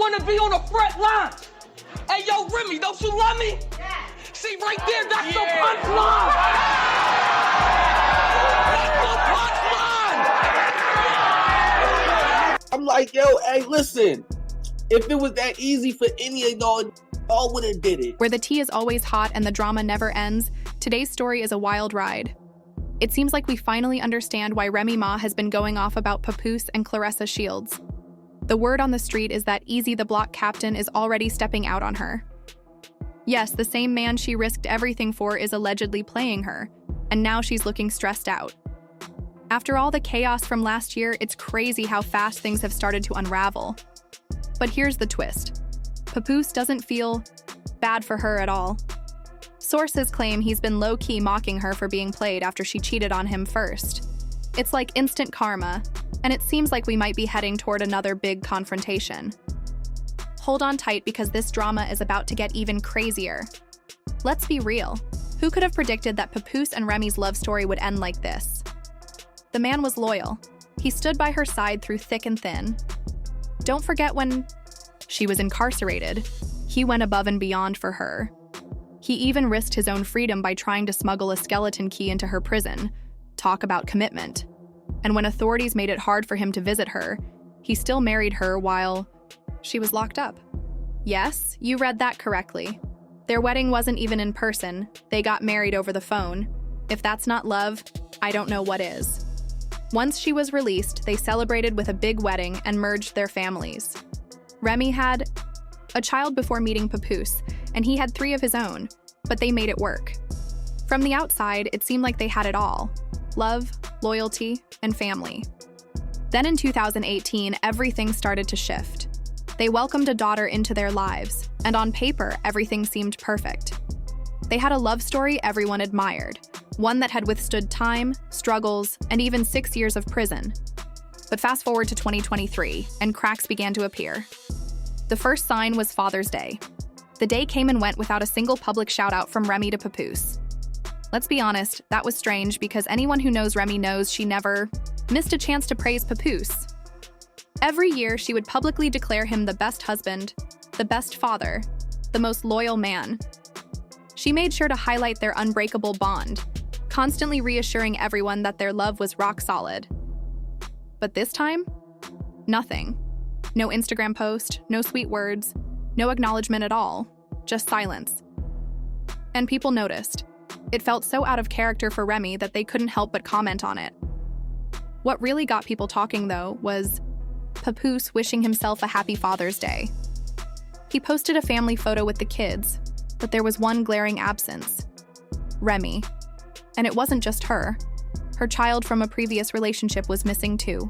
want to be on the front line. Hey, yo, Remy, don't you love me? Yeah. See, right there, that's the punchline. That's the punchline. I'm like, yo, hey, listen. If it was that easy for any of y'all would have did it. Where the tea is always hot and the drama never ends, today's story is a wild ride. It seems like we finally understand why Remy Ma has been going off about Papoose and Claressa Shields. The word on the street is that Easy the block captain is already stepping out on her. Yes, the same man she risked everything for is allegedly playing her, and now she's looking stressed out. After all the chaos from last year, it's crazy how fast things have started to unravel. But here's the twist. Papoose doesn't feel bad for her at all. Sources claim he's been low-key mocking her for being played after she cheated on him first. It's like instant karma, and it seems like we might be heading toward another big confrontation. Hold on tight because this drama is about to get even crazier. Let's be real. Who could have predicted that Papoose and Remy's love story would end like this? The man was loyal. He stood by her side through thick and thin. Don't forget when she was incarcerated, he went above and beyond for her. He even risked his own freedom by trying to smuggle a skeleton key into her prison. Talk about commitment. And when authorities made it hard for him to visit her, he still married her while she was locked up. Yes, you read that correctly. Their wedding wasn't even in person. They got married over the phone. If that's not love, I don't know what is. Once she was released, they celebrated with a big wedding and merged their families. Remy had a child before meeting Papoose, and he had 3 of his own, but they made it work. From the outside, it seemed like they had it all: love, loyalty, and family. Then in 2018, everything started to shift. They welcomed a daughter into their lives, and on paper, everything seemed perfect. They had a love story everyone admired, one that had withstood time, struggles, and even 6 years of prison. But fast forward to 2023, and cracks began to appear. The first sign was Father's Day. The day came and went without a single public shout-out from Remy to Papoose. Let's be honest, that was strange because anyone who knows Remy knows she never missed a chance to praise Papoose. Every year, she would publicly declare him the best husband, the best father, the most loyal man. She made sure to highlight their unbreakable bond, constantly reassuring everyone that their love was rock solid. But this time, nothing. No Instagram post, no sweet words, no acknowledgement at all, just silence. And people noticed. It felt so out of character for Remy that they couldn't help but comment on it. What really got people talking, though, was Papoose wishing himself a happy Father's Day. He posted a family photo with the kids, but there was one glaring absence: Remy. And it wasn't just her. Her child from a previous relationship was missing too.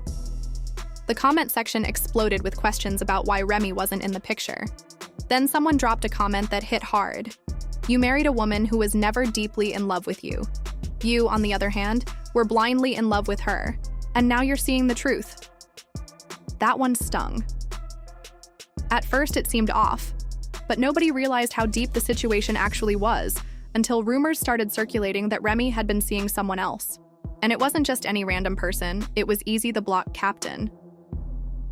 The comment section exploded with questions about why Remy wasn't in the picture. Then someone dropped a comment that hit hard. You married a woman who was never deeply in love with you. You, on the other hand, were blindly in love with her, and now you're seeing the truth. That one stung. At first, it seemed off, but nobody realized how deep the situation actually was until rumors started circulating that Remy had been seeing someone else. And it wasn't just any random person, it was Easy the block captain.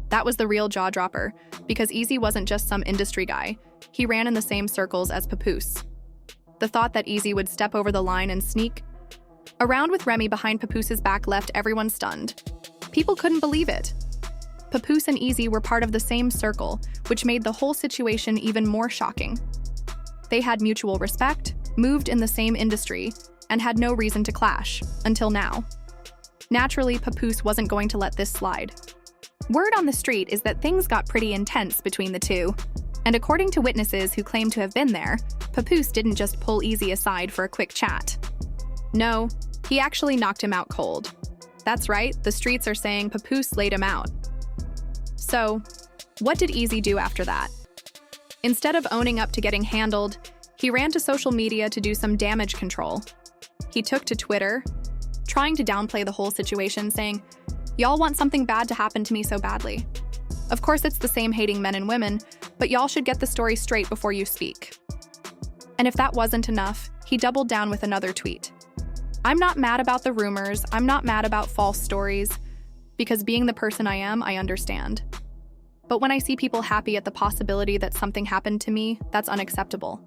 That was the real jaw-dropper, because Easy wasn't just some industry guy. He ran in the same circles as Papoose. The thought that Easy would step over the line and sneak around with Remy behind Papoose's back left everyone stunned. People couldn't believe it. Papoose and Easy were part of the same circle, which made the whole situation even more shocking. They had mutual respect, moved in the same industry, and had no reason to clash, until now. Naturally, Papoose wasn't going to let this slide. Word on the street is that things got pretty intense between the two, and according to witnesses who claim to have been there, Papoose didn't just pull Easy aside for a quick chat. No, he actually knocked him out cold. That's right, the streets are saying Papoose laid him out. So, what did Easy do after that? Instead of owning up to getting handled, he ran to social media to do some damage control. He took to Twitter, trying to downplay the whole situation, saying, "Y'all want something bad to happen to me so badly. Of course it's the same hating men and women, but y'all should get the story straight before you speak." And if that wasn't enough, he doubled down with another tweet. "I'm not mad about the rumors, I'm not mad about false stories, because being the person I am, I understand." But when I see people happy at the possibility that something happened to me, that's unacceptable.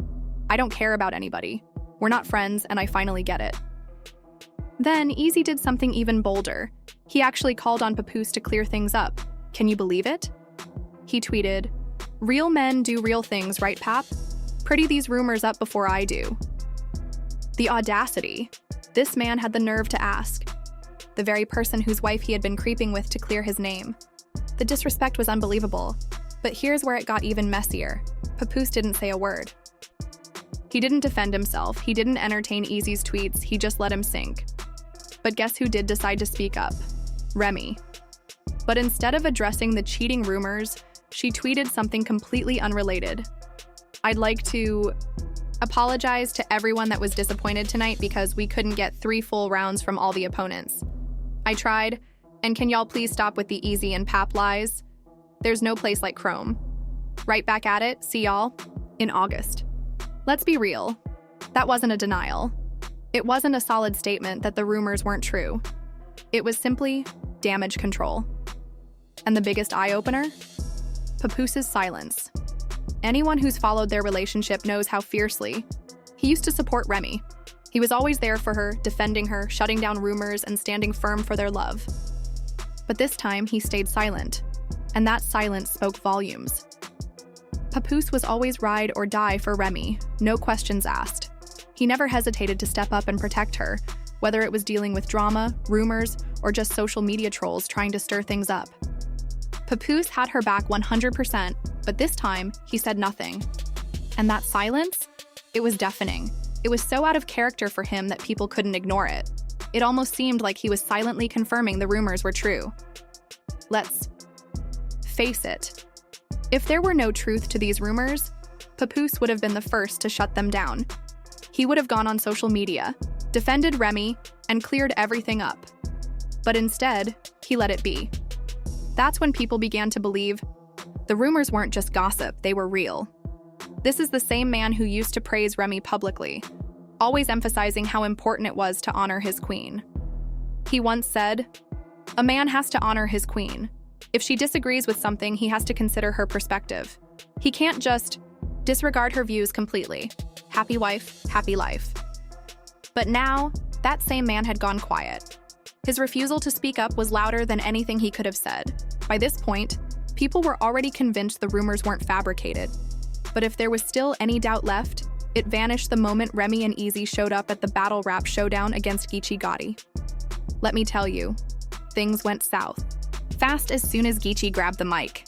I don't care about anybody. We're not friends, and I finally get it. Then, Easy did something even bolder. He actually called on Papoose to clear things up. Can you believe it? He tweeted, "Real men do real things, right, Pap? Pretty these rumors up before I do." The audacity. This man had the nerve to ask. The very person whose wife he had been creeping with to clear his name. The disrespect was unbelievable. But here's where it got even messier. Papoose didn't say a word. He didn't defend himself. He didn't entertain Easy's tweets. He just let him sink. But guess who did decide to speak up? Remy. But instead of addressing the cheating rumors, she tweeted something completely unrelated. "I'd like to apologize to everyone that was disappointed tonight because we couldn't get 3 full rounds from all the opponents. I tried, and can y'all please stop with the Easy and Pap lies? There's no place like Chrome. Right back at it, see y'all in August." Let's be real. That wasn't a denial. It wasn't a solid statement that the rumors weren't true. It was simply damage control. And the biggest eye-opener? Papoose's silence. Anyone who's followed their relationship knows how fiercely he used to support Remy. He was always there for her, defending her, shutting down rumors, and standing firm for their love. But this time, he stayed silent, and that silence spoke volumes. Papoose was always ride or die for Remy, no questions asked. He never hesitated to step up and protect her, whether it was dealing with drama, rumors, or just social media trolls trying to stir things up. Papoose had her back 100%, but this time, he said nothing. And that silence? It was deafening. It was so out of character for him that people couldn't ignore it. It almost seemed like he was silently confirming the rumors were true. Let's face it. If there were no truth to these rumors, Papoose would have been the first to shut them down. He would have gone on social media, defended Remy, and cleared everything up. But instead, he let it be. That's when people began to believe the rumors weren't just gossip, they were real. This is the same man who used to praise Remy publicly, always emphasizing how important it was to honor his queen. He once said, "A man has to honor his queen. If she disagrees with something, he has to consider her perspective. He can't just disregard her views completely. Happy wife, happy life." But now, that same man had gone quiet. His refusal to speak up was louder than anything he could have said. By this point, people were already convinced the rumors weren't fabricated. But if there was still any doubt left, it vanished the moment Remy and Easy showed up at the battle rap showdown against Geechee Gotti. Let me tell you, things went south fast as soon as Geechee grabbed the mic.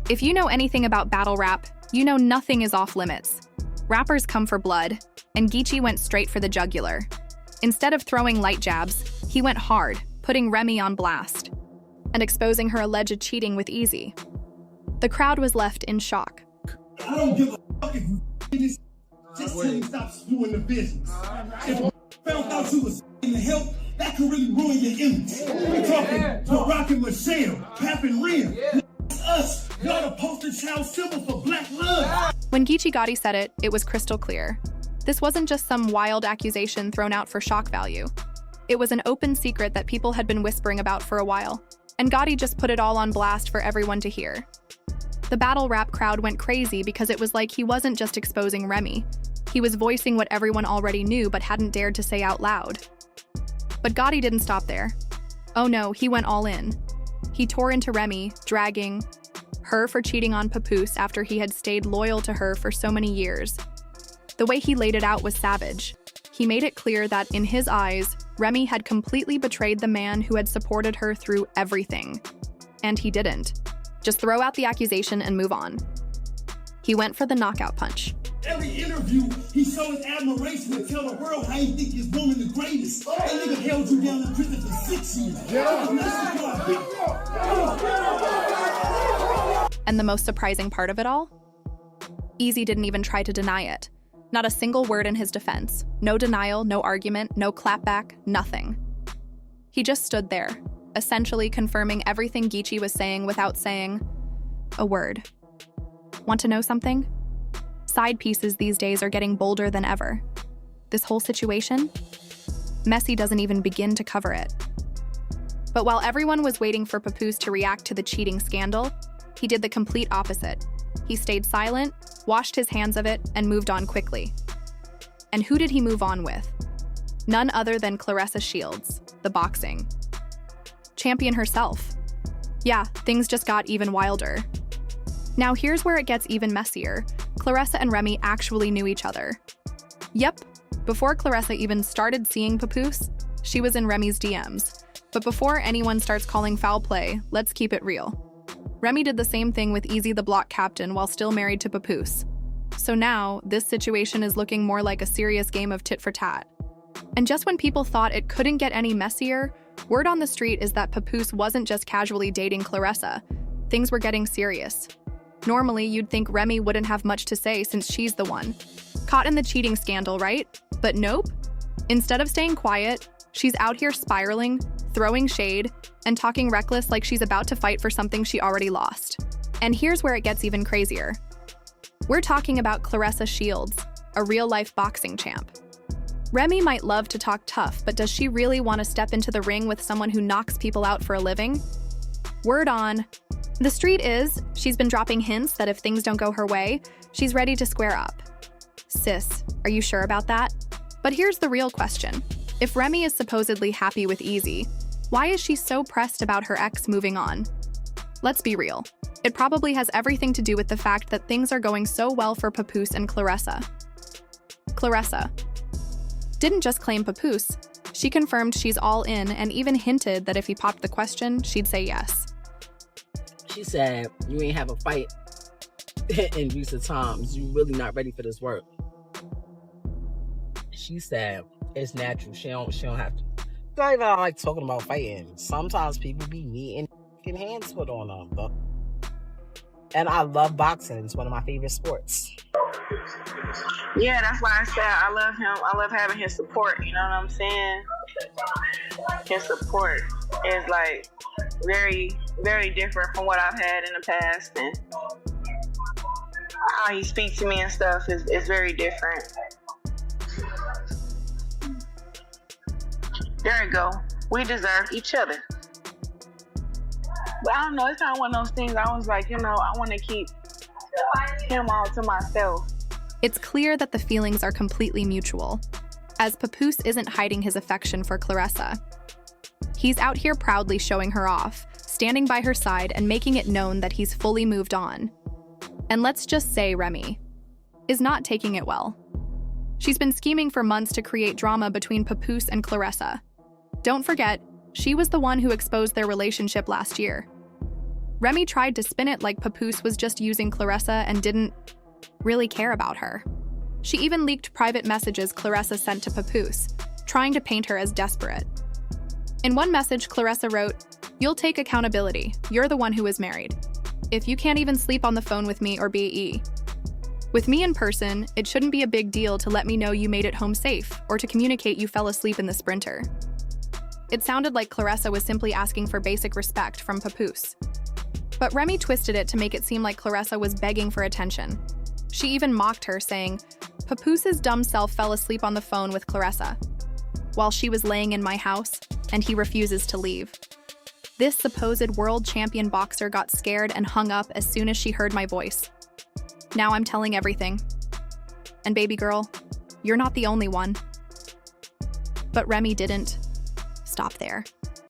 If you know anything about battle rap, you know nothing is off limits. Rappers come for blood, and Geechee went straight for the jugular. Instead of throwing light jabs, he went hard, putting Remy on blast and exposing her alleged cheating with Easy. The crowd was left in shock. I don't give a fuck if you this. Just tell him stop spewing the business. If I found out you was in the help, that could really ruin your image. We're talking to Rock and Michelle, Pap and Rhea. Us, y'all the poster child symbol for black love. When Geechee Gotti said it, it was crystal clear. This wasn't just some wild accusation thrown out for shock value. It was an open secret that people had been whispering about for a while, and Gotti just put it all on blast for everyone to hear. The battle rap crowd went crazy because it was like he wasn't just exposing Remy. He was voicing what everyone already knew but hadn't dared to say out loud. But Gotti didn't stop there. Oh no, he went all in. He tore into Remy, dragging her for cheating on Papoose after he had stayed loyal to her for so many years. The way he laid it out was savage. He made it clear that, in his eyes, Remy had completely betrayed the man who had supported her through everything. And he didn't. Just throw out the accusation and move on. He went for the knockout punch. Every interview, he showed his admiration and tell the world how he think his woman the greatest. That nigga held you down in prison for 6 years. And the most surprising part of it all? Easy didn't even try to deny it. Not a single word in his defense. No denial, no argument, no clapback, nothing. He just stood there, essentially confirming everything Geechee was saying without saying a word. Want to know something? Side pieces these days are getting bolder than ever. This whole situation? Messy doesn't even begin to cover it. But while everyone was waiting for Papoose to react to the cheating scandal, He did the complete opposite. He stayed silent, washed his hands of it, and moved on quickly. And who did he move on with? None other than Claressa Shields, the boxing champion herself. Yeah, things just got even wilder. Now here's where it gets even messier. Claressa and Remy actually knew each other. Yep, before Claressa even started seeing Papoose, she was in Remy's DMs. But before anyone starts calling foul play, let's keep it real. Remy did the same thing with Easy the Block Captain while still married to Papoose. So now, this situation is looking more like a serious game of tit for tat. And just when people thought it couldn't get any messier, word on the street is that Papoose wasn't just casually dating Claressa. Things were getting serious. Normally, you'd think Remy wouldn't have much to say since she's the one caught in the cheating scandal, right? But nope. Instead of staying quiet, she's out here spiraling, throwing shade, and talking reckless like she's about to fight for something she already lost. And here's where it gets even crazier. We're talking about Claressa Shields, a real-life boxing champ. Remy might love to talk tough, but does she really want to step into the ring with someone who knocks people out for a living? Word on the street is, she's been dropping hints that if things don't go her way, she's ready to square up. Sis, are you sure about that? But here's the real question. If Remy is supposedly happy with Easy, why is she so pressed about her ex moving on? Let's be real. It probably has everything to do with the fact that things are going so well for Papoose and Claressa. Claressa didn't just claim Papoose. She confirmed she's all in and even hinted that if he popped the question, she'd say yes. She said, you ain't have a fight in recent times. You really not ready for this work. She said, it's natural. She don't have to. I don't like talking about fighting. Sometimes people be needing hands put on them. But... And I love boxing. It's one of my favorite sports. Yeah, that's why I said I love him. I love having his support. You know what I'm saying? His support is like very, very different from what I've had in the past, and how he speaks to me and stuff is very different. There you go. We deserve each other. But I don't know. It's kind of one of those things. I was like, I want to keep him all to myself. It's clear that the feelings are completely mutual, as Papoose isn't hiding his affection for Claressa. He's out here proudly showing her off, standing by her side and making it known that he's fully moved on. And let's just say Remy is not taking it well. She's been scheming for months to create drama between Papoose and Claressa. Don't forget, she was the one who exposed their relationship last year. Remy tried to spin it like Papoose was just using Claressa and didn't really care about her. She even leaked private messages Claressa sent to Papoose, trying to paint her as desperate. In one message, Claressa wrote, "You'll take accountability. You're the one who is married. If you can't even sleep on the phone with me or BE. With me in person, it shouldn't be a big deal to let me know you made it home safe or to communicate you fell asleep in the Sprinter." It sounded like Claressa was simply asking for basic respect from Papoose. But Remy twisted it to make it seem like Claressa was begging for attention. She even mocked her, saying, "Papoose's dumb self fell asleep on the phone with Claressa while she was laying in my house, and he refuses to leave." This supposed world champion boxer got scared and hung up as soon as she heard my voice. Now I'm telling everything. And baby girl, you're not the only one. But Remy didn't stop there.